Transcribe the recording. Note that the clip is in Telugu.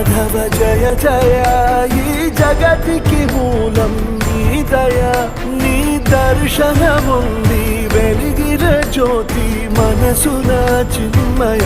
మాధవ జయ జయ ఈ జగతికి మూలం నీ దయ నీ దర్శనముంది వెలిగిన జ్యోతి మనసున చిన్మయ